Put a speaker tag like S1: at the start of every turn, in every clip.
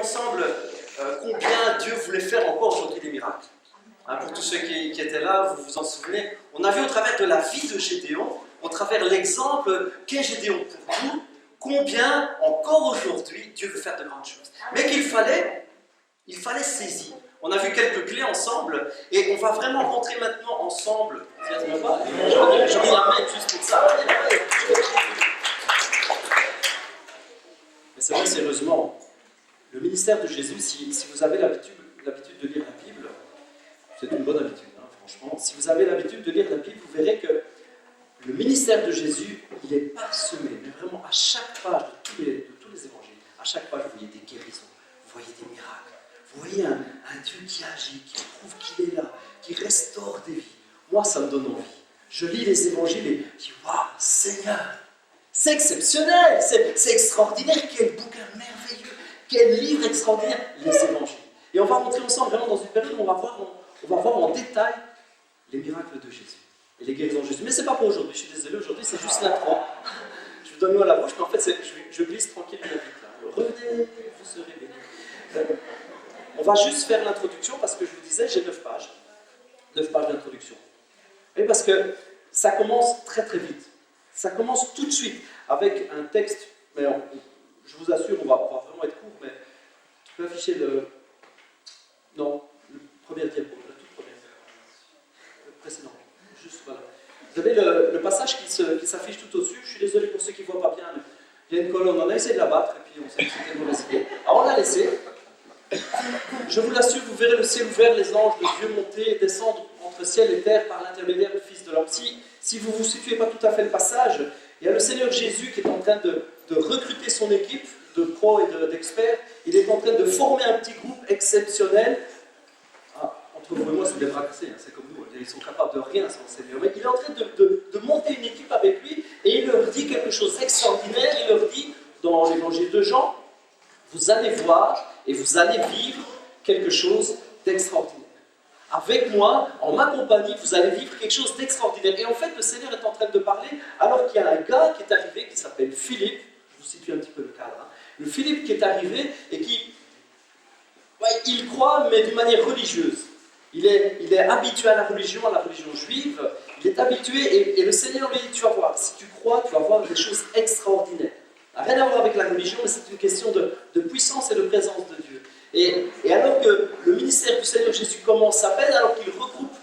S1: ensemble combien Dieu voulait faire encore aujourd'hui des miracles. Hein, pour tous ceux qui étaient là, vous vous en souvenez, on a vu au travers de la vie de Gédéon, au travers l'exemple qu'est Gédéon pour nous, combien encore aujourd'hui Dieu veut faire de grandes choses. Mais qu'il fallait saisir. On a vu quelques clés ensemble et on va vraiment rentrer maintenant ensemble. Je mets la main juste pour ça. Mais c'est vrai, sérieusement, le ministère de Jésus, si vous avez l'habitude de lire la Bible, c'est une bonne habitude, hein, franchement. Si vous avez l'habitude de lire la Bible, vous verrez que le ministère de Jésus, il est parsemé, mais vraiment à chaque page de tous les évangiles, à chaque page, vous voyez des guérisons, vous voyez des miracles. Vous voyez un Dieu qui agit, qui prouve qu'il est là, qui restaure des vies. Moi, ça me donne envie. Je lis les évangiles et je dis « Waouh, Seigneur, c'est exceptionnel, c'est extraordinaire, quel bouquin merveilleux, quel livre extraordinaire, les évangiles. » Et on va rentrer ensemble vraiment dans une période où on va voir en détail les miracles de Jésus et les guérisons de Jésus. Mais ce n'est pas pour aujourd'hui, je suis désolé, aujourd'hui c'est juste l'intro. Je vous donne l'eau à la bouche, mais en fait je glisse tranquillement vite. Là. Revenez, vous serez bénis. On va juste faire l'introduction parce que je vous disais, j'ai 9 pages. 9 pages d'introduction. Et parce que ça commence très très vite. Ça commence tout de suite avec un texte, mais je vous assure, on va vraiment être court, mais tu peux afficher le premier diapo, la toute première. Le précédent. Juste, voilà. Vous avez le passage qui s'affiche tout au-dessus. Je suis désolé pour ceux qui ne voient pas bien, mais il y a une colonne, on a essayé de la battre, et puis on s'est dit que c'était une mauvaise idée. Alors on l'a laissé. Je vous l'assure, vous verrez le ciel ouvert, les anges de Dieu monter et descendre entre ciel et terre par l'intermédiaire du Fils de l'homme. Si vous ne vous situez pas tout à fait le passage, il y a le Seigneur Jésus qui est en train de recruter son équipe de pros et d'experts. Il est en train de former un petit groupe exceptionnel. Entre vous et moi, c'est des bras cassés, hein, c'est comme nous, ils sont capables de rien sans le Seigneur. Mais il est en train de monter une équipe avec lui et il leur dit quelque chose d'extraordinaire. Il leur dit, dans l'évangile de Jean, vous allez voir et vous allez vivre quelque chose d'extraordinaire. Avec moi, en ma compagnie, vous allez vivre quelque chose d'extraordinaire. Et en fait, le Seigneur est en train de parler alors qu'il y a un gars qui est arrivé, qui s'appelle Philippe. Je vous situe un petit peu le cadre. Hein. Le Philippe qui est arrivé et il croit, mais d'une manière religieuse. Il est habitué à la religion juive. Il est habitué et le Seigneur lui dit, tu vas voir, si tu crois, tu vas voir des choses extraordinaires. Ça n'a rien à voir avec la religion, mais c'est une question de puissance et de présence de Dieu. Et alors que le ministère du Seigneur Jésus commence à peine, alors qu'il regroupe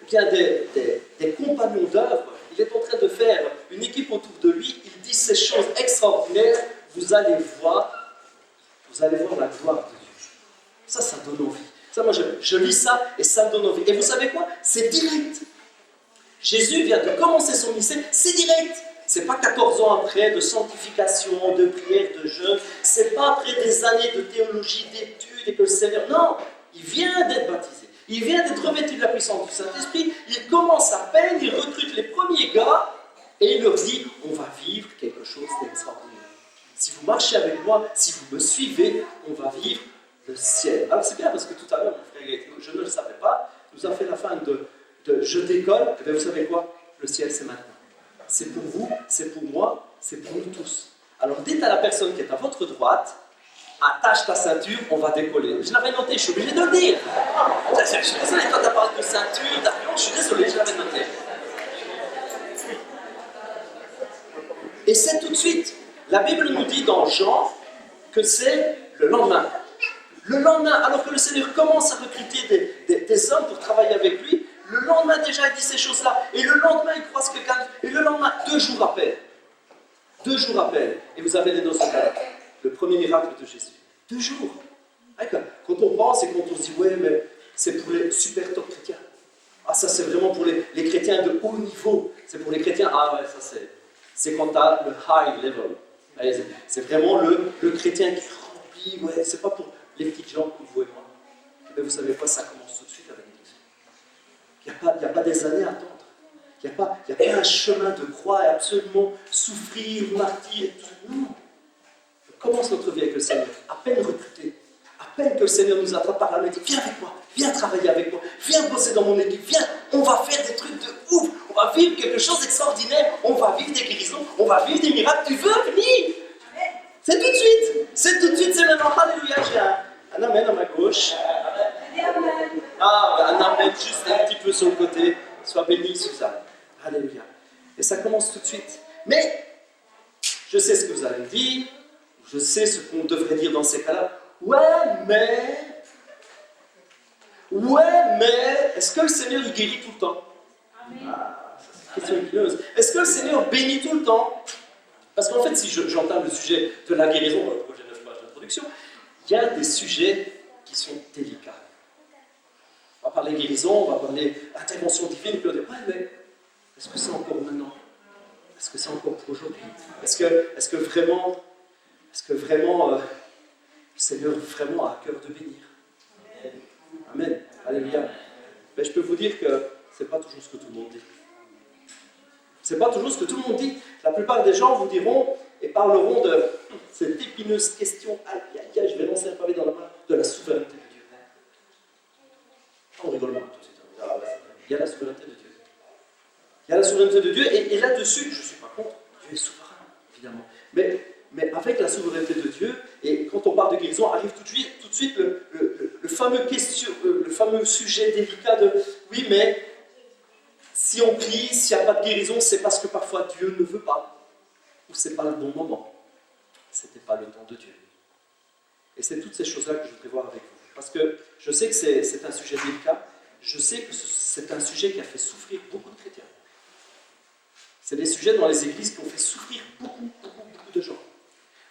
S1: bien des compagnons d'œuvre, il est en train de faire une équipe autour de lui, il dit ces choses extraordinaires, vous allez voir la gloire de Dieu. Ça donne envie. Ça, moi, je lis ça et ça me donne envie. Et vous savez quoi? C'est direct. Jésus vient de commencer son ministère, c'est direct. C'est pas 14 ans après de sanctification, de prière, de jeûne. C'est pas après des années de théologie, d'études et que le Seigneur... Non, il vient d'être baptisé. Il vient d'être revêtu de la puissance du Saint-Esprit. Il commence à peine, il recrute les premiers gars et il leur dit, on va vivre quelque chose d'extraordinaire. Si vous marchez avec moi, si vous me suivez, on va vivre le ciel. Alors c'est bien parce que tout à l'heure, mon frère Gaëtan, je ne le savais pas, nous a fait la fin de je décolle. Et bien vous savez quoi? Le ciel c'est maintenant. C'est pour vous, c'est pour moi, c'est pour nous tous. Alors dites à la personne qui est à votre droite, attache ta ceinture, on va décoller. Je l'avais noté, je suis obligé de le dire. Je suis désolé, toi tu as parlé de ceinture, d'avion, je suis désolé, je l'avais noté. Et c'est tout de suite. La Bible nous dit dans Jean que c'est le lendemain. Le lendemain, alors que le Seigneur commence à recruter des hommes pour travailler avec lui, le lendemain déjà il dit ces choses-là, et le lendemain il croise quelqu'un, et le lendemain, 2 jours après, et vous avez les noces de Cana, le premier miracle de Jésus. 2 jours. Quand on pense et quand on se dit, ouais, mais c'est pour les super top chrétiens. Ah, ça c'est vraiment pour les chrétiens de haut niveau. C'est pour les chrétiens, ah ouais, ça c'est quand tu as le high level. C'est vraiment le chrétien qui remplit, ouais, c'est pas pour les petites gens comme vous et moi. Mais vous savez quoi, ça commence tout de suite avec l'Église. Il n'y a pas des années à attendre. Il n'y a pas un chemin de croix et absolument souffrir, martyr, tout. Non. On commence notre vie avec le Seigneur, à peine recruté, à peine que le Seigneur nous attrape par la main et dit, viens avec moi, viens travailler avec moi, viens bosser dans mon équipe, viens, on va faire des trucs de ouf, on va vivre quelque chose d'extraordinaire, on va vivre des guérisons, on va vivre des miracles, tu veux venir? C'est tout de suite, c'est maintenant, alléluia, Un amen à ma gauche. Ah, un amen juste un petit peu sur le côté. Sois béni, Suzanne. Alléluia. Et ça commence tout de suite. Mais, je sais ce que vous allez me dire. Je sais ce qu'on devrait dire dans ces cas-là. Ouais, mais, est-ce que le Seigneur il guérit tout le temps? Ah, c'est une question épineuse. Est-ce que le Seigneur bénit tout le temps? Parce qu'en fait, si j'entame le sujet de la guérison, dans le projet 9 pages d'introduction, il y a des sujets qui sont délicats. On va parler guérison, on va parler intervention divine, puis on va dire, ouais, mais est-ce que c'est encore maintenant? Est-ce que c'est encore pour aujourd'hui? Est-ce que vraiment, le Seigneur vraiment a à cœur de bénir? Amen. Alléluia. Mais je peux vous dire que ce n'est pas toujours ce que tout le monde dit. Ce n'est pas toujours ce que tout le monde dit. La plupart des gens vous diront et parleront de cette épineuse question, aïe, aïe, aïe, je vais lancer un pavé dans la main, de la souveraineté de Dieu. On rigole moins tout de suite. Il y a la souveraineté de Dieu. Il y a la souveraineté de Dieu, et là-dessus, je ne suis pas contre, Dieu est souverain, évidemment. Mais avec la souveraineté de Dieu, et quand on parle de guérison, arrive tout de suite le fameux sujet délicat de oui, mais si on prie, s'il n'y a pas de guérison, c'est parce que parfois Dieu ne veut pas, ou c'est pas le bon moment. C'était pas le temps de Dieu. Et c'est toutes ces choses-là que je voudrais voir avec vous. Parce que je sais que c'est un sujet délicat, je sais que c'est un sujet qui a fait souffrir beaucoup de chrétiens. C'est des sujets dans les églises qui ont fait souffrir beaucoup de gens.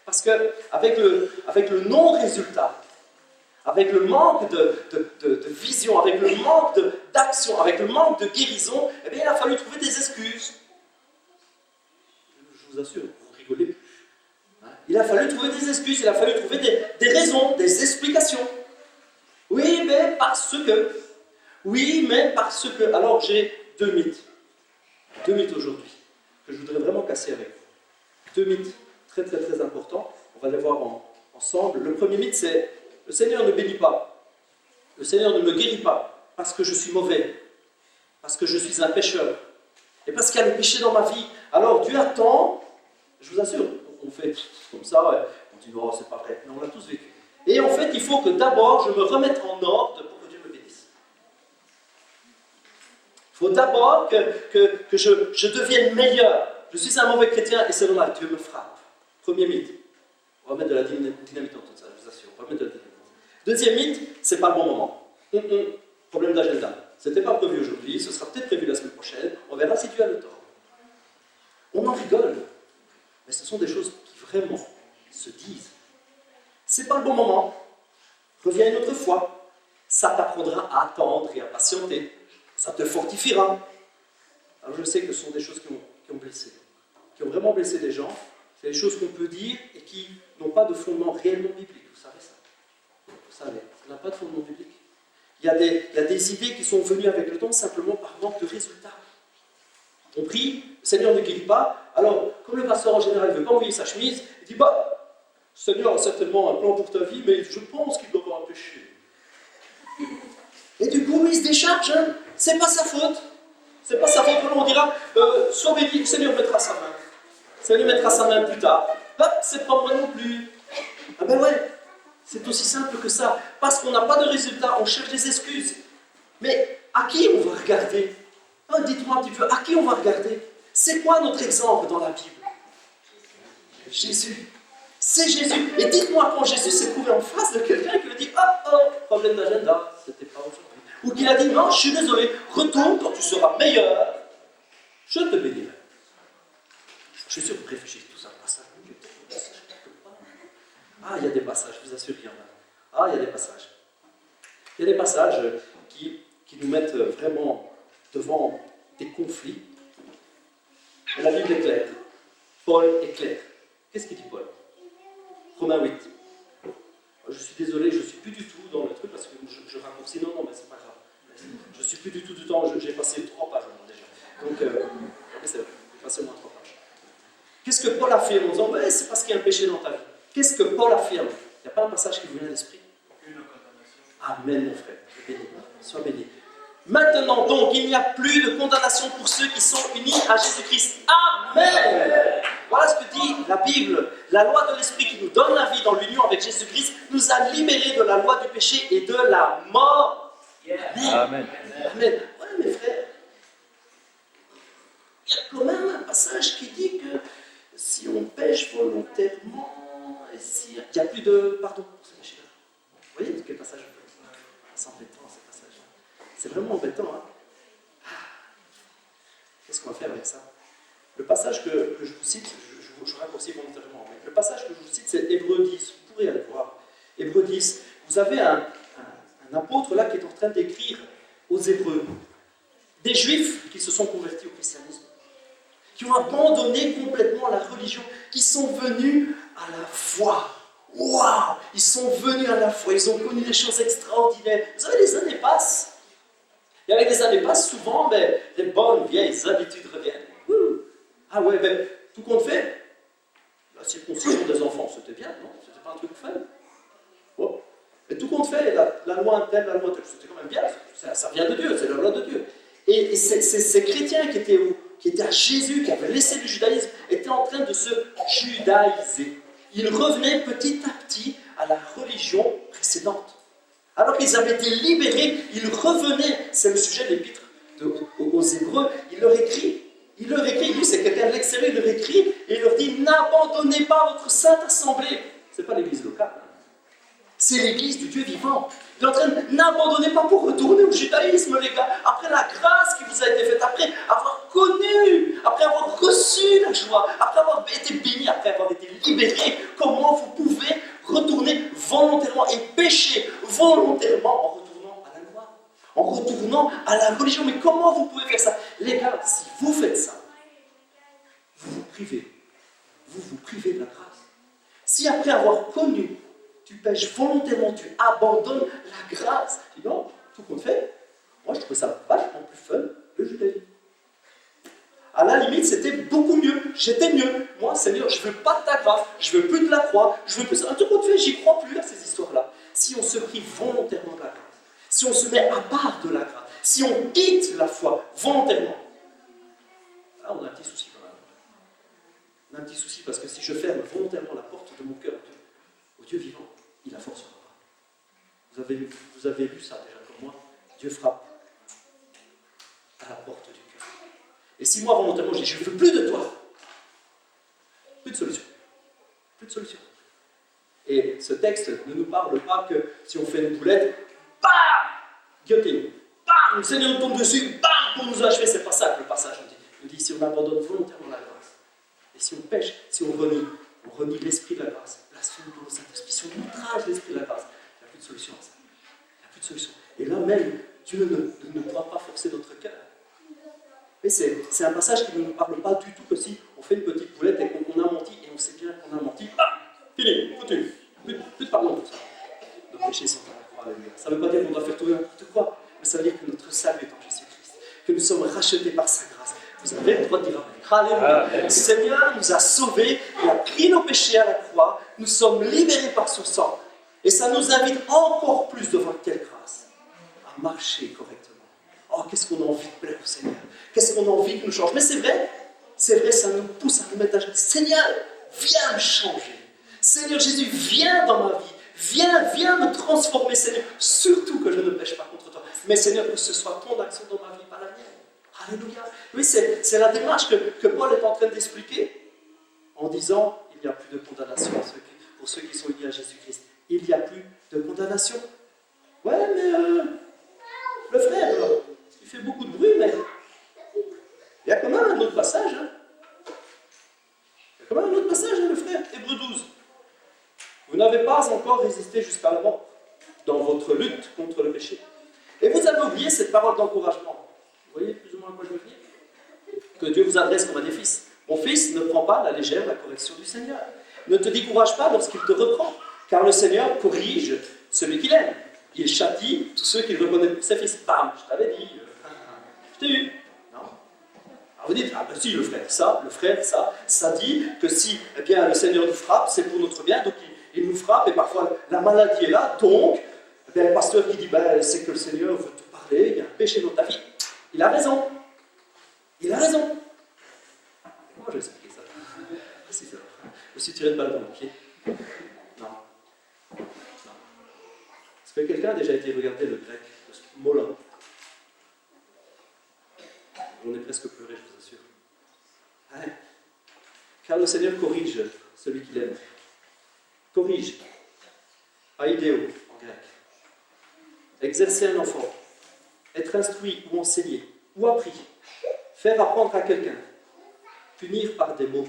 S1: Parce qu'avec le non-résultat, avec le manque de vision, avec le manque d'action, avec le manque de guérison, eh bien, il a fallu trouver des excuses. Je vous assure, vous rigolez plus. Il a fallu trouver des excuses, il a fallu trouver des raisons, des explications. Oui, mais parce que. Oui, mais parce que. Alors, j'ai deux mythes aujourd'hui, que je voudrais vraiment casser avec vous. Deux mythes très importants. On va les voir ensemble. Le premier mythe, c'est le Seigneur ne bénit pas. Le Seigneur ne me guérit pas parce que je suis mauvais, parce que je suis un pécheur, et parce qu'il y a le péché dans ma vie. Alors Dieu attend, je vous assure, on fait comme ça, ouais. On dit oh, c'est pas vrai, mais on l'a tous vécu. Et en fait, il faut que d'abord je me remette en ordre pour que Dieu me bénisse. Il faut d'abord que je devienne meilleur. Je suis un mauvais chrétien et c'est normal, Dieu me frappe. Premier mythe. On va mettre de la dynamite dans tout ça, je vous assure. On va mettre de la dynamite. Deuxième mythe, c'est pas le bon moment. Problème d'agenda. C'était pas prévu aujourd'hui, ce sera peut-être prévu la semaine prochaine. On verra si tu as le temps. On en rigole, mais ce sont des choses qui vraiment se disent. C'est pas le bon moment. Reviens une autre fois. Ça t'apprendra à attendre et à patienter. Ça te fortifiera. Alors je sais que ce sont des choses qui ont blessé, qui ont vraiment blessé des gens. C'est des choses qu'on peut dire et qui n'ont pas de fondement réellement biblique. Vous savez ça? Vous savez, ça n'a pas de fondement biblique. Il y a des idées qui sont venues avec le temps simplement par manque de résultats. On prie, le Seigneur ne guérit pas. Alors, comme le pasteur en général ne veut pas mouiller sa chemise, il dit bah, le Seigneur a certainement un plan pour ta vie, mais je pense qu'il doit avoir un péché. Et du coup, il se décharge. Hein. C'est pas sa faute. C'est pas sa faute. On dira sois béni, le Seigneur mettra sa main. Le Seigneur mettra sa main plus tard. Hop, c'est pas moi non plus. Ah ben ouais. C'est aussi simple que ça. Parce qu'on n'a pas de résultat, on cherche des excuses. Mais à qui on va regarder? Dites-moi un petit peu, à qui on va regarder? C'est quoi notre exemple dans la Bible? Jésus. C'est Jésus. Et dites-moi quand Jésus s'est trouvé en face de quelqu'un qui lui dit oh, problème d'agenda, c'était pas aujourd'hui. Ou qu'il a dit non, je suis désolé, retourne quand tu seras meilleur, je te bénirai. Je suis sûr que vous réfléchissez tous à un passage. Ah, il y a des passages, je vous assure qu'il y en a. Ah, il y a des passages. Il y a des passages qui nous mettent vraiment devant des conflits. Et la Bible est claire. Paul est clair. Qu'est-ce qu'il dit Paul? Romains 8. Je suis désolé, je ne suis plus du tout dans le truc parce que je raccourcis. Non, mais c'est pas grave. Je ne suis plus du tout du temps, j'ai passé 3 pages déjà. Donc, c'est vrai, j'ai passé au moins 3 pages. Qu'est-ce que Paul affirme en disant c'est parce qu'il y a un péché dans ta vie? Qu'est-ce que Paul affirme? Il n'y a pas un passage qui vous vient à l'esprit? Amen, mon frère. Béni. Sois béni. Maintenant, donc, il n'y a plus de condamnation pour ceux qui sont unis à Jésus-Christ. Amen. Voilà ce que dit la Bible. La loi de l'Esprit qui nous donne la vie dans l'union avec Jésus-Christ nous a libérés de la loi du péché et de la mort.
S2: Amen.
S1: Amen. Ouais, mes frères, il y a quand même un passage qui dit que si on pêche volontairement, et si... il n'y a plus de pardon pour ce péché-là. Vous voyez quel passage? C'est embêtant, ce passage. C'est vraiment embêtant. Hein? Qu'est-ce qu'on va faire avec ça? Le passage que je vous cite, je raccourcis volontairement, mais le passage que je vous cite, c'est Hébreux 10. Vous pourrez aller voir. Hébreux 10. Vous avez un apôtre là qui est en train d'écrire aux Hébreux. Des Juifs qui se sont convertis au christianisme, qui ont abandonné complètement la religion, qui sont venus à la foi. Waouh! Ils sont venus à la foi, ils ont connu des choses extraordinaires. Vous savez, les années passent. Et avec les années passent, souvent, les bonnes vieilles habitudes reviennent. Ah ouais, tout compte fait, la circoncision des enfants, c'était bien, non? C'était pas un truc fun. Bon. Mais tout compte fait, la loi telle, c'était quand même bien. Ça vient de Dieu, c'est la loi de Dieu. Et ces chrétiens qui étaient à Jésus, qui avaient laissé le judaïsme, étaient en train de se judaïser. Ils revenaient petit à petit à la religion précédente. Alors qu'ils avaient été libérés, ils revenaient. C'est le sujet de l'épître aux Hébreux. Il leur écrit, lui c'est quelqu'un de l'extérieur, il leur écrit et il leur dit: n'abandonnez pas votre sainte assemblée. Ce n'est pas l'église locale, c'est l'église du Dieu vivant. Il est en train de n'abandonnez pas pour retourner au judaïsme, les gars. Après la grâce qui vous a été faite, après avoir connu, après avoir reçu la joie, après avoir été béni, après avoir été libéré, comment vous pouvez retourner volontairement et pécher volontairement en retournant à la loi, en retournant à la religion? Mais comment vous pouvez faire ça? Les gars, si vous faites ça, vous vous privez de la grâce. Si après avoir connu, tu pêches volontairement, tu abandonnes la grâce. Tu dis non, tout compte fait, moi je trouvais ça vachement plus fun, le judaïsme. À la limite, c'était beaucoup mieux, j'étais mieux. Moi, Seigneur, je ne veux pas de ta grâce, je ne veux plus de la croix, je veux plus. Tout compte fait, j'y crois plus à ces histoires-là. Si on se prive volontairement de la grâce, si on se met à part de la grâce, si on quitte la foi volontairement, là on a un petit souci quand même. On a un petit souci parce que si je ferme volontairement la porte de mon cœur au Dieu vivant, il la forcera pas. Vous avez lu ça déjà comme moi. Dieu frappe à la porte du cœur. Et si moi volontairement je dis je ne veux plus de toi, plus de solution. Plus de solution. Et ce texte ne nous parle pas que si on fait une boulette, bam, guillotine, bam, le Seigneur nous tombe dessus, bam, pour nous achever. C'est pas ça que le passage nous dit. Il nous dit si on abandonne volontairement la grâce, et si on pêche, si on renie l'esprit de la grâce, blasphème pour le Saint-Esprit, si on outrage l'esprit de la grâce, il n'y a plus de solution à ça. Il n'y a plus de solution. Et là même, Dieu ne pourra pas forcer notre cœur. Mais c'est un passage qui ne nous parle pas du tout que si on fait une petite boulette et qu'on a menti, et on sait bien qu'on a menti, bam, fini, foutu. Plus de pardon pour ça. Nos péchés sont à la croix, alléluia. Ça ne veut pas dire qu'on doit faire tout et n'importe quoi, mais ça veut dire que notre salut est en Jésus-Christ, que nous sommes rachetés par sa grâce. Vous avez le droit de dire Amen. Alléluia. Le Seigneur nous a sauvés, il a pris nos péchés à la croix, nous sommes libérés par son sang. Et ça nous invite encore plus devant quelle grâce à marcher correctement. Oh, qu'est-ce qu'on a envie de plaire au Seigneur. Qu'est-ce qu'on a envie qu'il nous change. Mais c'est vrai, ça nous pousse à nous mettre à genoux. Seigneur, viens me changer. Seigneur Jésus, viens dans ma vie. Viens me transformer, Seigneur. Surtout que je ne pêche pas contre toi. Mais Seigneur, que ce soit ton action dans ma vie, pas la mienne. Alléluia. Oui, c'est la démarche que Paul est en train d'expliquer en disant il n'y a plus de condamnation pour ceux qui sont unis à Jésus-Christ. Il n'y a plus de condamnation. Ouais, mais le frère, il fait beaucoup de bruit, mais il y a quand même un autre passage. Hein. Il y a quand même un autre passage, hein, le frère, Hébreux 12. Vous n'avez pas encore résisté jusqu'à la mort dans votre lutte contre le péché. Et vous avez oublié cette parole d'encouragement. Vous voyez plus ou moins à quoi je veux venir? Que Dieu vous adresse comme à des fils. Mon fils, ne prends pas à la légère la correction du Seigneur. Ne te décourage pas lorsqu'il te reprend, car le Seigneur corrige celui qu'il aime. Il châtie tous ceux qu'il reconnaît pour ses fils. Bam, je t'avais dit, je t'ai eu. Non. Alors vous dites, ah ben si, le frère, ça dit que si eh bien, le Seigneur nous frappe, c'est pour notre bien, donc il nous frappe, et parfois la maladie est là, donc eh bien, le pasteur qui dit, ben, c'est que le Seigneur veut te parler, il y a un péché dans ta vie. Il a raison. Il a raison. Comment je vais expliquer ça? précise alors. Je me suis tiré une balle dans le pied. Non. Non. Est-ce que quelqu'un a déjà été regarder le grec, le mot-là? J'en ai presque pleuré, je vous assure. Ouais. Car le Seigneur corrige celui qu'il aime. Corrige. Aideo en grec. Exercer un enfant. Être instruit ou enseigné ou appris. Faire apprendre à quelqu'un. Punir par des mots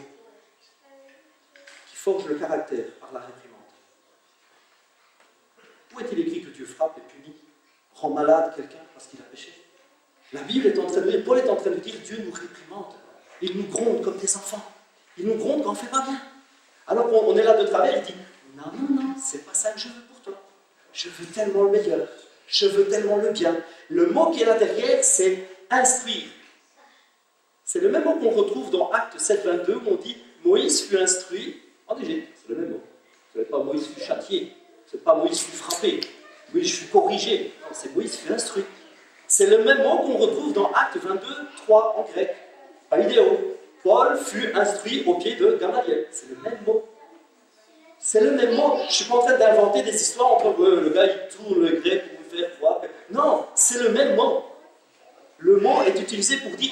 S1: qui forgent le caractère par la réprimande. Où est-il écrit que Dieu frappe et punit, rend malade quelqu'un parce qu'il a péché? La Bible est en train de dire, Paul est en train de dire, Dieu nous réprimande. Il nous gronde comme des enfants. Il nous gronde quand on ne fait pas bien. Alors on est là de travers, il dit, non, non, non, c'est pas ça que je veux pour toi. Je veux tellement le meilleur. Je veux tellement le bien. Le mot qui est là derrière, c'est instruire. C'est le même mot qu'on retrouve dans Actes 7, 22, où on dit Moïse fut instruit en Égypte. C'est le même mot. Ce n'est pas Moïse fut châtié. Ce n'est pas Moïse fut frappé. Moïse fut corrigé. Non, c'est Moïse fut instruit. C'est le même mot qu'on retrouve dans Actes 22, 3 en grec. Aideo. Paul fut instruit au pied de Gamaliel. C'est le même mot. C'est le même mot. Je ne suis pas en train d'inventer des histoires entre le gars il tourne le grec pour vous faire croire. Non, c'est le même mot. Le mot est utilisé pour dire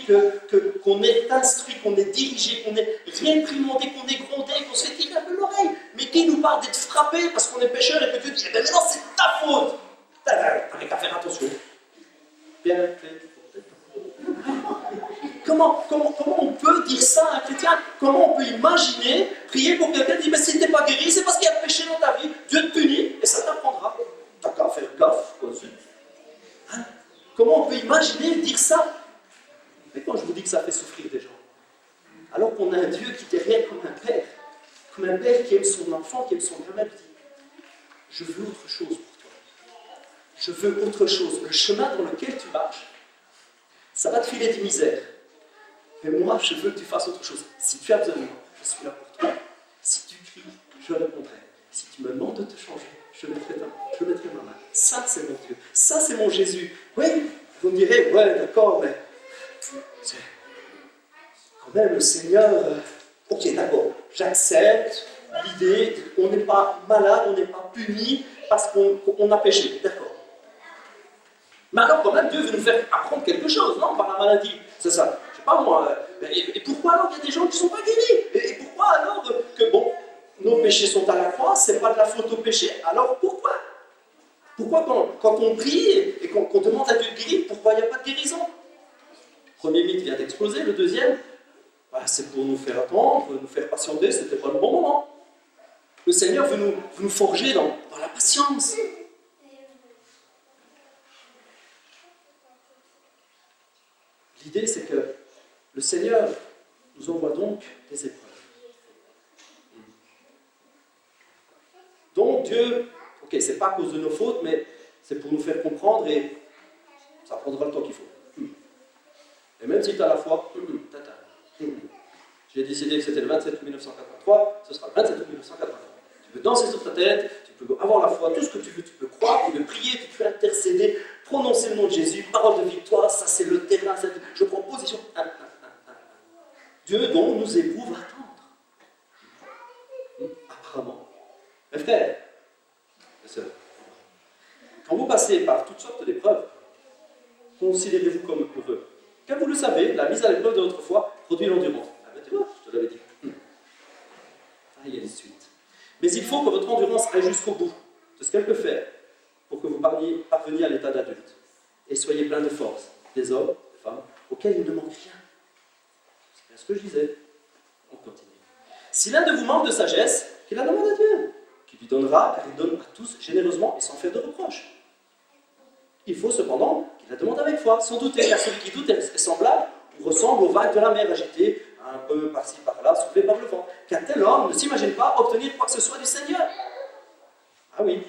S1: qu'on est instruit, qu'on est dirigé, qu'on est réprimandé, qu'on est grondé, qu'on se fait tirer un peu l'oreille. Mais qui nous parle d'être frappé parce qu'on est pécheur et que Dieu dit eh bien non, c'est ta faute. T'avais qu'à faire attention. Bien fait. Comment on peut dire ça à un chrétien? Comment on peut imaginer prier pour quelqu'un qui dit mais si t'es pas guéri, c'est parce qu'il y a péché dans ta vie. Dieu te punit et ça t'apprendra. T'as qu'à faire gaffe, quoi. Hein? Comment on peut imaginer dire ça? Mais quand je vous dis que ça fait souffrir des gens, alors qu'on a un Dieu qui est derrière comme un père qui aime son enfant, qui aime son gamin, qui dit je veux autre chose pour toi. Je veux autre chose. Le chemin dans lequel tu marches, ça va te filer des misères. Mais moi, je veux que tu fasses autre chose. Si tu as besoin de moi, je suis là pour toi. Si tu cries, je répondrai. Si tu me demandes de te changer, je mettrai ma main. Ça, c'est mon Dieu. Ça, c'est mon Jésus. Oui, vous me direz, ouais, d'accord, mais c'est quand même le Seigneur. Ok, d'accord, j'accepte l'idée qu'on n'est pas malade, on n'est pas puni parce qu'on a péché. D'accord. Mais alors, quand même, Dieu veut nous faire apprendre quelque chose, non? Par la maladie. C'est ça. Je sais pas moi. Et pourquoi alors il y a des gens qui ne sont pas guéris? Et pourquoi alors que, bon, nos péchés sont à la croix, c'est pas de la faute au péché, alors pourquoi? Pourquoi quand on prie et qu'on demande à Dieu de guérir, pourquoi il n'y a pas de guérison? Le premier mythe vient d'exploser, le deuxième, c'est pour nous faire attendre, nous faire patienter, c'était pas le bon moment. Le Seigneur veut nous forger dans la patience. L'idée, c'est que le Seigneur nous envoie donc des épreuves. Donc Dieu, ok, c'est pas à cause de nos fautes, mais c'est pour nous faire comprendre et ça prendra le temps qu'il faut. Et même si tu as la foi, j'ai décidé que c'était le 27 août 1983, ce sera le 27 août 1983. Tu peux danser sur ta tête, tu peux avoir la foi, tout ce que tu veux, tu peux croire, tu peux prier, tu peux intercéder, prononcer le nom de Jésus, parole de victoire, ça c'est le terrain, je prends position. Dieu donc nous éprouve à attendre. Apparemment. Mes frères, mes sœurs, quand vous passez par toutes sortes d'épreuves, considérez-vous comme heureux. Comme vous le savez, la mise à l'épreuve de votre foi produit l'endurance. Ah ben tu vois, je te l'avais dit. Il y a une suite. Mais il faut que votre endurance aille jusqu'au bout de ce qu'elle peut faire pour que vous parveniez à l'état d'adulte et soyez plein de force, des hommes, des femmes, auxquels il ne manque rien. C'est bien ce que je disais. On continue. Si l'un de vous manque de sagesse, qu'il la demande à Dieu, qui lui donnera, car il donne à tous généreusement et sans faire de reproches. Il faut cependant qu'il la demande avec foi, sans douter, car celui qui doute est semblable ou ressemble aux vagues de la mer agitées, un peu par-ci par-là, soulevé par le vent. Qu'un tel homme ne s'imagine pas obtenir quoi que ce soit du Seigneur. Ah oui.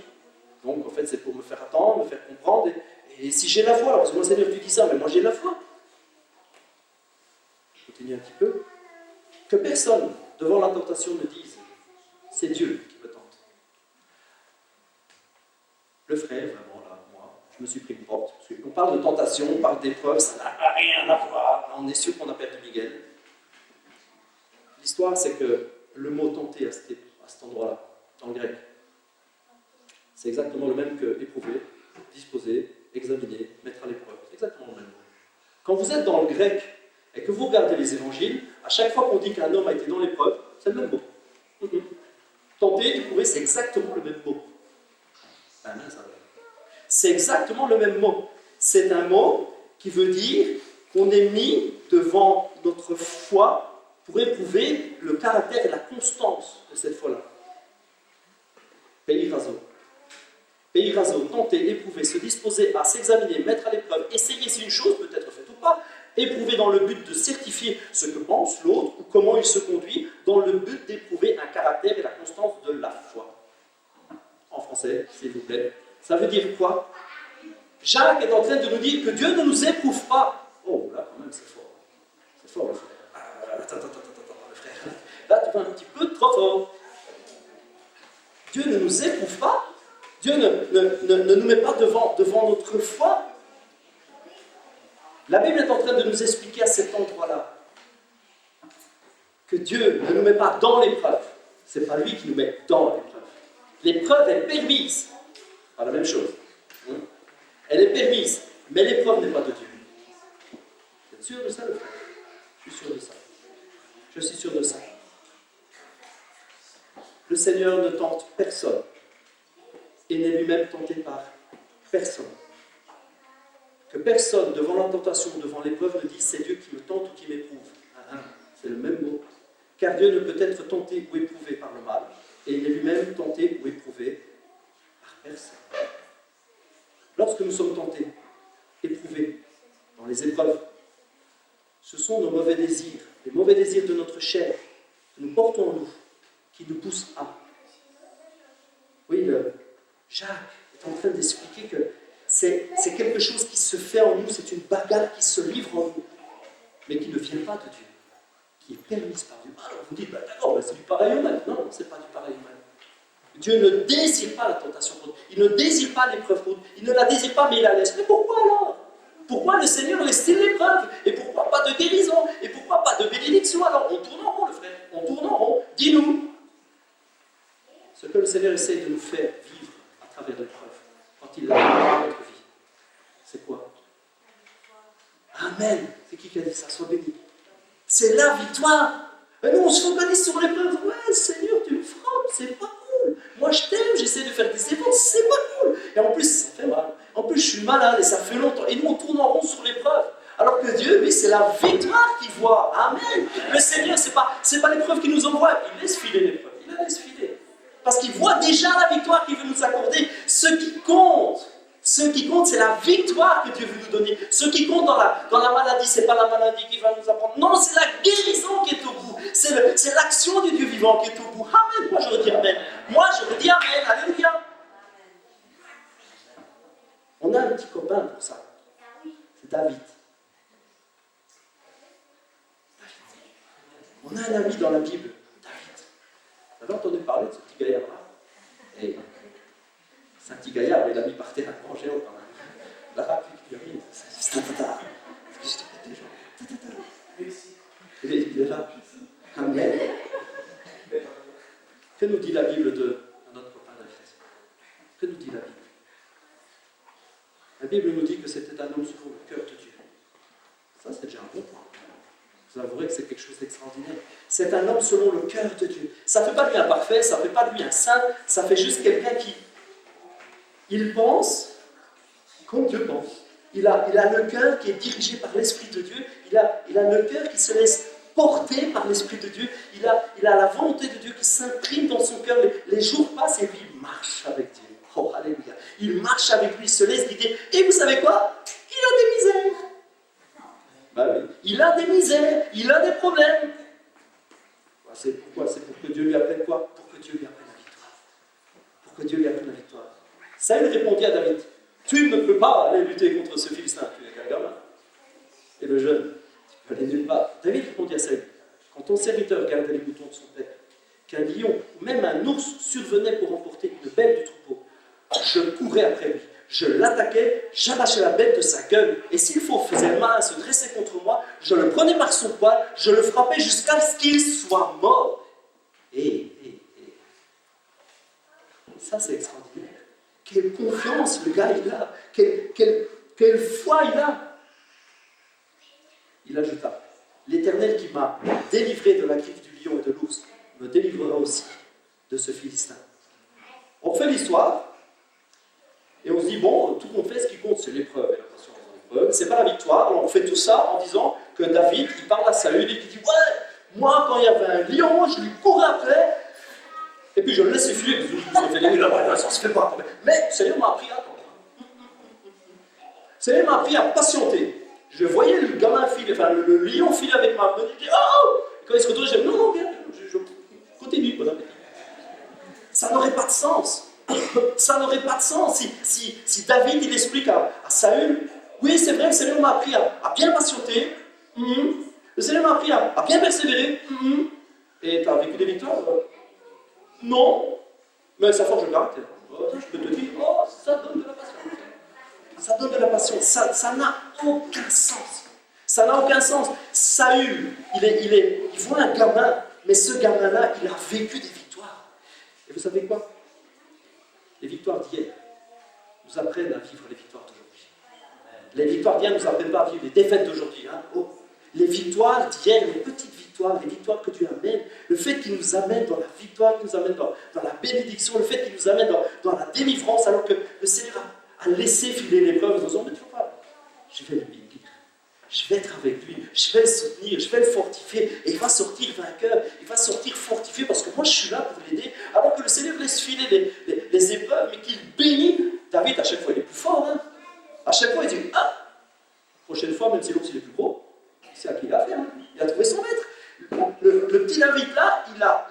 S1: Donc en fait c'est pour me faire attendre, me faire comprendre. Et si j'ai la foi, alors parce que moi Seigneur tu dis ça, mais moi j'ai la foi. Je continue un petit peu. Que personne devant la tentation ne dise c'est Dieu qui me tente. Le frère, vraiment là, moi, je me suis pris une porte. Parce qu'on parle de tentation, on parle d'épreuve, ça n'a rien à voir. On est sûr qu'on a perdu Miguel. L'histoire, c'est que le mot tenter à cet endroit-là, dans le grec? C'est exactement le même que éprouver, disposer, examiner, mettre à l'épreuve. C'est exactement le même mot. Quand vous êtes dans le grec et que vous regardez les évangiles, à chaque fois qu'on dit qu'un homme a été dans l'épreuve, c'est le même mot. Tenter, éprouver, c'est exactement le même mot. C'est exactement le même mot. C'est un mot qui veut dire qu'on est mis devant notre foi pour éprouver le caractère et la constance de cette foi-là. Peirazo. Peirazo, tenter, éprouver, se disposer à s'examiner, mettre à l'épreuve, essayer si une chose peut être faite ou pas, éprouver dans le but de certifier ce que pense l'autre ou comment il se conduit, dans le but d'éprouver un caractère et la constance de la foi. En français, s'il vous plaît. Ça veut dire quoi? Jacques est en train de nous dire que Dieu ne nous éprouve pas. Oh, là, quand même, c'est fort. C'est fort, le frère. Attends, le frère. Là, tu vas un petit peu trop fort. Dieu ne nous éprouve pas. Dieu ne nous met pas devant notre foi. La Bible est en train de nous expliquer à cet endroit-là que Dieu ne nous met pas dans l'épreuve. Ce n'est pas lui qui nous met dans l'épreuve. L'épreuve est permise. Pas la même chose. Elle est permise, mais l'épreuve n'est pas de Dieu. Vous êtes sûr de ça, le frère? Je suis sûr de ça. Je suis sûr de ça. Le Seigneur ne tente personne et n'est lui-même tenté par personne. Que personne, devant la tentation, devant l'épreuve, ne dise c'est Dieu qui me tente ou qui m'éprouve. C'est le même mot. Car Dieu ne peut être tenté ou éprouvé par le mal, et il n'est lui-même tenté ou éprouvé par personne. Lorsque nous sommes tentés, éprouvés dans les épreuves, ce sont nos mauvais désirs, les mauvais désirs de notre chair, que nous portons en nous, qui nous poussent à. Oui, Jacques est en train d'expliquer que c'est quelque chose qui se fait en nous, c'est une bagarre qui se livre en nous, mais qui ne vient pas de Dieu, qui est permise par Dieu. Alors vous dites, d'accord, c'est du pareil humain. Non, ce n'est pas du pareil humain. Dieu ne désire pas la tentation pour nous. Il ne désire pas l'épreuve pour nous. Il ne la désire pas, mais il la laisse. Mais pourquoi alors? Pourquoi le Seigneur laisse-t-il l'épreuve? Et pourquoi pas de guérison? Et pourquoi pas de bénédiction? Alors on tourne en rond, le frère. On tourne en rond. Dis-nous ce que le Seigneur essaie de nous faire vivre à travers l'épreuve, quand il l'a dans notre vie. C'est quoi? Amen. C'est qui a dit ça? Sois béni. C'est la victoire. Et nous, on se focalise sur l'épreuve. Ouais, Seigneur, tu me frappes, c'est pas cool. Moi, je t'aime, j'essaie de faire des efforts, c'est pas cool. Et en plus, ça fait mal. En plus, je suis malade et ça fait longtemps. Et nous, on tourne en rond sur l'épreuve. Alors que Dieu, lui, c'est la victoire qu'il voit. Amen. Le Seigneur, c'est pas l'épreuve qu'il nous envoie. Il laisse filer l'épreuve. Il la laisse filer. Parce qu'il voit déjà la victoire qu'il veut nous accorder. Ce qui compte, c'est la victoire que Dieu veut nous donner. Ce qui compte dans la maladie, ce n'est pas la maladie qui va nous apprendre. Non, c'est la guérison qui est au bout. C'est l'action du Dieu vivant qui est au bout. Amen. Moi, je redis Amen. Moi, je redis Amen. Alléluia. On a un petit copain pour ça. C'est David. On a un ami dans la Bible. David. Vous avez entendu parler de ce petit gaillard-là? Et c'est un petit gaillard, mais il a mis par terre un grand géant quand même. La rapide qui lui a mis, c'est tatata. Est-ce que je te pète les gens? Il est là. Amen. Que nous dit la Bible de notre copain David? Que nous dit la Bible? La Bible nous dit que c'était un homme selon le cœur de Dieu. Ça, c'est déjà un bon point. Vous avouerez que c'est quelque chose d'extraordinaire. C'est un homme selon le cœur de Dieu. Ça ne fait pas de lui un parfait, ça ne fait pas de lui un saint, ça fait juste quelqu'un qui... Il pense comme Dieu pense. Il a le cœur qui est dirigé par l'Esprit de Dieu. Il a le cœur qui se laisse porter par l'Esprit de Dieu. Il a la volonté de Dieu qui s'imprime dans son cœur. Les jours passent et puis il marche avec Dieu. Oh, alléluia. Il marche avec lui, il se laisse guider. Et vous savez quoi? Il a des misères. Ben oui. Il a des misères, il a des problèmes. C'est pourquoi? C'est pour que Dieu lui apprenne quoi? Pour que Dieu lui apprenne la victoire. Pour que Dieu lui apprenne la victoire. Saül répondit à David, tu ne peux pas aller lutter contre ce Philistin, tu n'es qu'un gamin. Et le jeune, tu peux aller nulle part. David répondit à Saül, quand ton serviteur gardait les boutons de son père, qu'un lion ou même un ours survenait pour emporter une bête du troupeau, je courais après lui, je l'attaquais, j'arrachais la bête de sa gueule, et s'il faut faisait le malin se dresser contre moi, je le prenais par son poil, je le frappais jusqu'à ce qu'il soit mort. Ça, c'est extraordinaire. Quelle confiance le gars il a. Quelle foi il a. Il ajouta, l'Éternel qui m'a délivré de la griffe du lion et de l'ours me délivrera aussi de ce Philistin. On fait l'histoire et on se dit, bon, tout compte fait, ce qui compte, c'est l'épreuve et la patience dans l'épreuve. C'est pas la victoire. Alors on fait tout ça en disant que David, il parle à Saül et qui dit, ouais, moi, quand il y avait un lion, je lui courais après. Et puis je le laisse filer, parce que je me fais des là, ça se fait pas. Mais le Seigneur m'a appris à attendre. Le Seigneur m'a appris à patienter. Je voyais le gamin filer, enfin le lion filer avec ma main, je dis oh! Et quand il se retourne, je dis non, viens, je continue. Voilà. Ça n'aurait pas de sens. Ça n'aurait pas de sens si David il explique à Saül, oui, c'est vrai, le Seigneur m'a appris à bien patienter. Le Seigneur m'a appris à bien persévérer. Et tu as vécu des victoires? Non, mais ça forge le caractère. Je peux te dire, oh, ça donne de la passion. Ça donne de la passion. Ça n'a aucun sens. Ça n'a aucun sens. Saül, il voit un gamin, mais ce gamin-là, il a vécu des victoires. Et vous savez quoi? Les victoires d'hier nous apprennent à vivre les victoires d'aujourd'hui. Les victoires d'hier ne nous apprennent pas à vivre les défaites d'aujourd'hui. Hein? Oh. Les victoires d'hier, les petites victoires, les victoires que Dieu amène, le fait qu'il nous amène dans la victoire, qu'il nous amène dans la bénédiction, le fait qu'il nous amène dans la délivrance, alors que le Seigneur a laissé filer l'épreuve en disant, mais tu vois pas, je vais le bénir, je vais être avec lui, je vais le soutenir, je vais le fortifier, et il va sortir vainqueur, il va sortir fortifié, parce que moi je suis là pour l'aider, alors que le Seigneur laisse filer les épreuves, mais qu'il bénit. David, à chaque fois, il est plus fort, hein. À chaque fois, il dit, ah, prochaine fois, même si l'autre il est plus gros, c'est à qui il a fait, hein. Il a trouvé son maître. Le petit David là,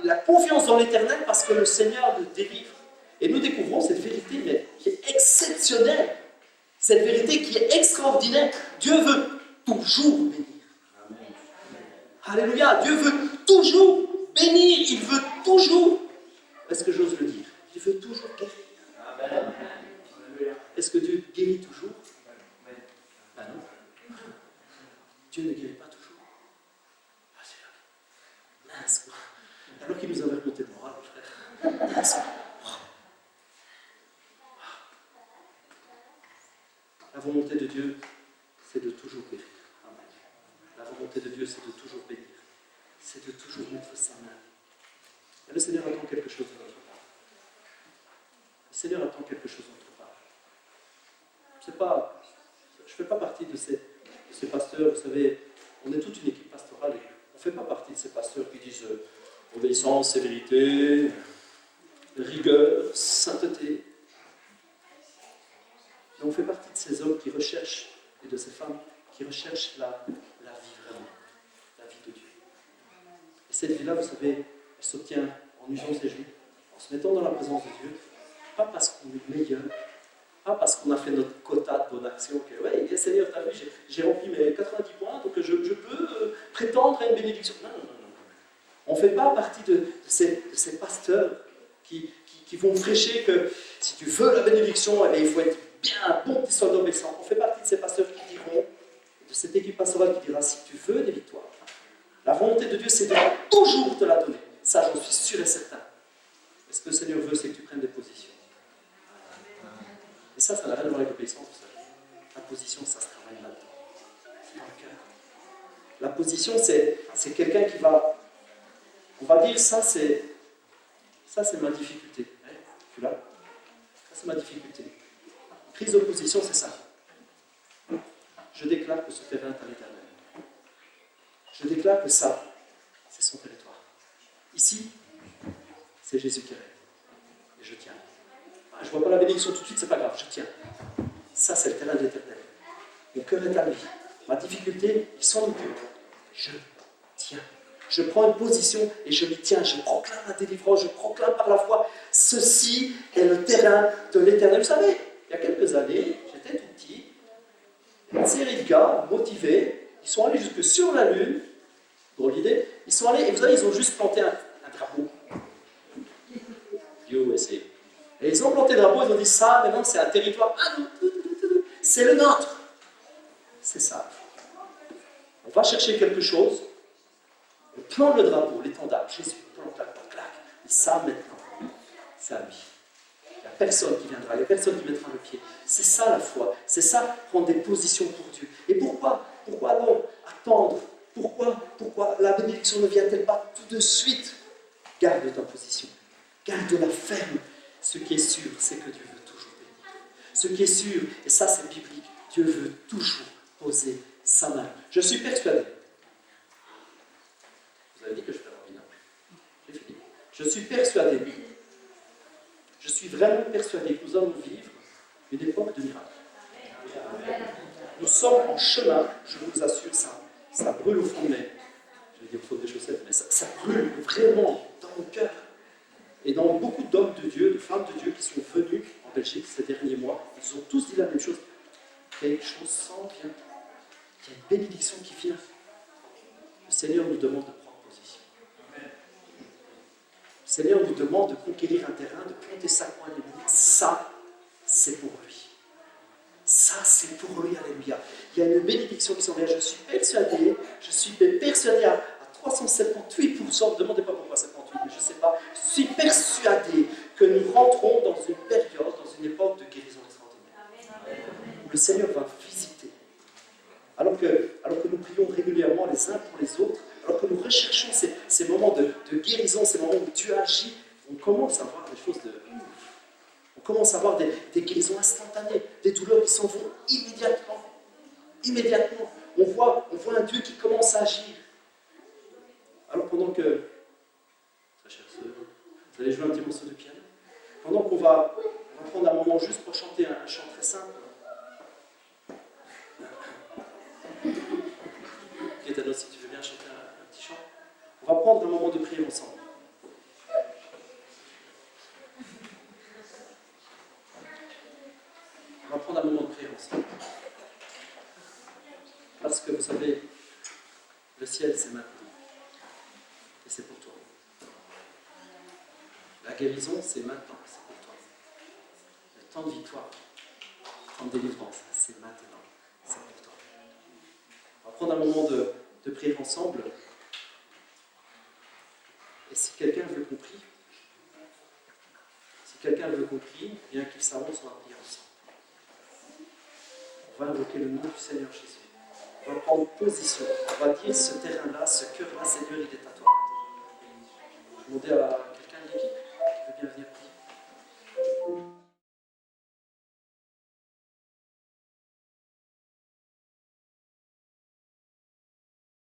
S1: il a confiance dans l'Éternel parce que le Seigneur le délivre. Et nous découvrons cette vérité mais, qui est exceptionnelle, cette vérité qui est extraordinaire. Dieu veut toujours bénir. Amen. Alléluia, Dieu veut toujours bénir, il veut toujours, est-ce que j'ose le dire, il veut toujours guérir. Amen. Est-ce que Dieu guérit toujours? Ben non. Dieu ne guérit pas toujours. Mince, alors qu'il nous avait remonté le moral, frère. Mince. La volonté de Dieu, c'est de toujours guérir. La volonté de Dieu, c'est de toujours bénir. C'est de toujours mettre sa main. Et le Seigneur attend quelque chose de notre part. Le Seigneur attend quelque chose de notre part. Je ne fais pas partie de ces pasteurs, vous savez, on est toute une équipe pastorale. On ne fait pas partie de ces pasteurs qui disent obéissance, sévérité, rigueur, sainteté. Mais on fait partie de ces hommes qui recherchent, et de ces femmes qui recherchent la vie vraiment, la vie de Dieu. Et cette vie-là, vous savez, elle s'obtient en usant ses joues, en se mettant dans la présence de Dieu, pas parce qu'on est meilleur, pas parce qu'on a fait notre quota de bonnes actions, que ouais, Seigneur, t'as vu, j'ai rempli mes 90 points, donc je peux prétendre à une bénédiction. Non. On ne fait pas partie de ces pasteurs qui vont prêcher que si tu veux la bénédiction, il faut être bien bon petit soldat obéissant. On fait partie de ces pasteurs qui diront, de cette équipe pastorale qui dira, si tu veux des victoires, la volonté de Dieu, c'est de toujours te la donner. Ça, j'en suis sûr et certain. Mais ce que le Seigneur veut, c'est que tu prennes des positions. Et ça n'a rien à voir avec l'obéissance, vous savez. La position, ça se travaille là-dedans. C'est dans le cœur. La position, c'est quelqu'un qui va... On va dire, ça c'est ma difficulté. Tu l'as? Ça, c'est ma difficulté. Prise de position, c'est ça. Je déclare que ce terrain est à l'Éternel. Je déclare que ça, c'est son territoire. Ici, c'est Jésus qui règne. Et je tiens. Je ne vois pas la bénédiction tout de suite, c'est pas grave, je tiens. Ça, c'est le terrain de l'Éternel. Mon cœur est à lui. Ma difficulté, ils sont au cœur. Je tiens. Je prends une position et je m'y tiens. Je proclame la délivrance, je proclame par la foi. Ceci est le terrain de l'Éternel. Vous savez, il y a quelques années, j'étais tout petit, une série de gars motivés, ils sont allés jusque sur la Lune. Drôle d'idée. Ils sont allés, et vous savez, ils ont juste planté un drapeau. USA. Et ils ont planté le drapeau, ils ont dit ça, maintenant c'est un territoire. C'est le nôtre. C'est ça. On va chercher quelque chose. On plante le drapeau, l'étendard, Jésus, plante la claque. Et ça maintenant, c'est à lui. personne qui viendra, il n'y a personne qui mettra le pied. C'est ça la foi, c'est ça prendre des positions pour Dieu. Et pourquoi alors attendre? Pourquoi la bénédiction ne vient-elle pas tout de suite? Garde ta position, garde-la ferme. Ce qui est sûr, c'est que Dieu veut toujours bénir. Ce qui est sûr, et ça c'est biblique, Dieu veut toujours poser sa main. Je suis persuadé. Vous avez dit que je fais rapide. J'ai fini. Je suis persuadé. Je suis vraiment persuadé que nous allons vivre une époque de miracles. Nous sommes en chemin, je vous assure, ça brûle au fond de mes, je vais dire au fond des chaussettes, mais ça brûle vraiment dans mon cœur. Et dans beaucoup d'hommes de Dieu, de femmes de Dieu qui sont venus en Belgique ces derniers mois, ils ont tous dit la même chose. Quelque chose s'en vient. Il y a une bénédiction qui vient. Le Seigneur nous demande de prendre position. Le Seigneur nous demande de conquérir un terrain, de planter sa croix et de dire ça, c'est pour lui. Ça, c'est pour lui, alléluia. Il y a une bénédiction qui s'en vient. Je suis persuadé à 378%, ne demandez pas pourquoi 78, mais je ne sais pas. Je suis persuadé que nous rentrons dans une période, dans une époque de guérison extraordinaire. Où le Seigneur va visiter. Alors que nous prions régulièrement les uns pour les autres, alors que nous recherchons ces moments de guérison, ces moments où Dieu agit, on commence à voir des choses de... On commence à voir des guérisons instantanées, des douleurs qui s'en vont immédiatement. Immédiatement. On voit un Dieu qui commence à agir. Alors pendant que... Très chère sœur, vous allez jouer un petit morceau de piano. Pendant qu'on va prendre un moment juste pour chanter un chant très simple. Kétano, si tu veux bien chanter un petit chant. On va prendre un moment de prière ensemble. On va prendre un moment de prière ensemble. Parce que vous savez, le ciel c'est maintenant. Et c'est pour toi. La guérison c'est maintenant, c'est pour toi. Le temps de victoire, le temps de délivrance, c'est maintenant, c'est pour toi. On va prendre un moment de prière ensemble. Et si quelqu'un veut qu'on prie, bien qu'il s'avance, on va prier ensemble. On va invoquer le nom du Seigneur Jésus. On va prendre position. On va dire ce terrain-là, ce cœur-là, Seigneur, il est à toi. Je vais demander à